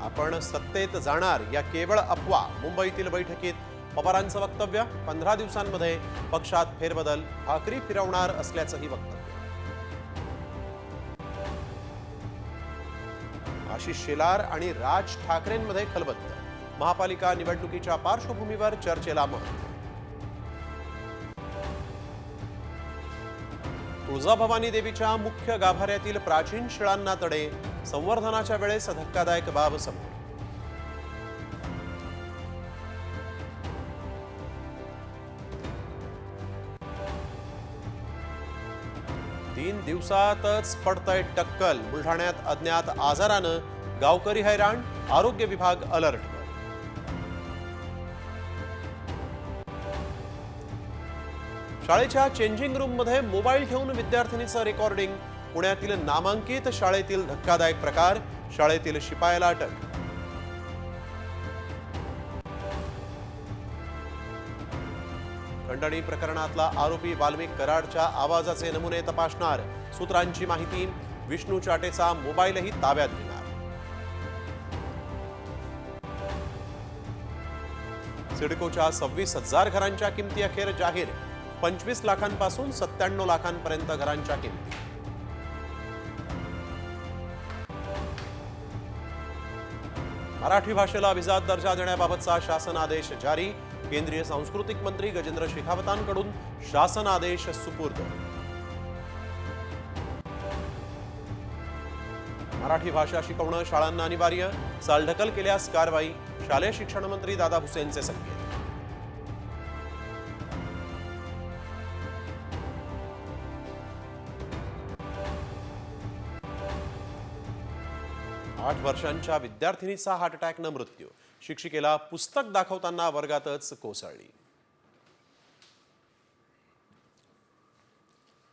आपण सत्तेत जाणार या केवळ अफवा. मुंबईतील बैठकीत पवारांचं वक्तव्य. 15 दिवसांमध्ये पक्षात फेरबदल, भाकरी फिरवणार असल्याचंही वक्तव्य. आशिष शेलार आणि राज ठाकरेंमध्ये खलबत्त. महापालिका निवडणुकीच्या पार्श्वभूमीवर चर्चेला महत्त्व. तुळजाभवानी देवीच्या मुख्य गाभाऱ्यातील प्राचीन शिळांना तडे. संवर्धनाच्या वेळेस धक्कादायक बाब समोर. तीन दिवसातच पडतंय टक्कल. बुलढाण्यात अज्ञात आजारानं गावकरी हैराण. आरोग्य विभाग अलर्टवर. शाळेच्या चेंजिंग रूम मध्ये मोबाईल ठेवून विद्यार्थिनीचं रेकॉर्डिंग. पुण्यातील नामांकित शाळेतील धक्कादायक प्रकार. शाळेतील शिपायाला अटक. खंडणी प्रकरणातला आरोपी वाल्मिक कराडच्या आवाजाचे नमुने तपासणार. सूत्रांची माहिती. विष्णू चाटेचा मोबाईलही ताब्यात घेणार. सिडकोच्या 26,000 घरांच्या किमती अखेर जाहीर. 25 लाखांपासून 97 लाखांपर्यंत घरांच्या किमती. मराठी भाषेला अभिजात दर्जा देण्याबाबतचा शासन आदेश जारी. केंद्रीय सांस्कृतिक मंत्री गजेंद्र शेखावतांकडून शासन आदेश सुपूर्द. मराठी भाषा शिकवणं शाळांना अनिवार्य. चालढकल केल्यास कारवाई. शालेय शिक्षण मंत्री दादा भुसेंचे संकेत. 8 वर्षांच्या विद्यार्थिनीचा हार्ट अटॅकनं मृत्यू. शिक्षिकेला पुस्तक दाखवताना वर्गातच कोसळली.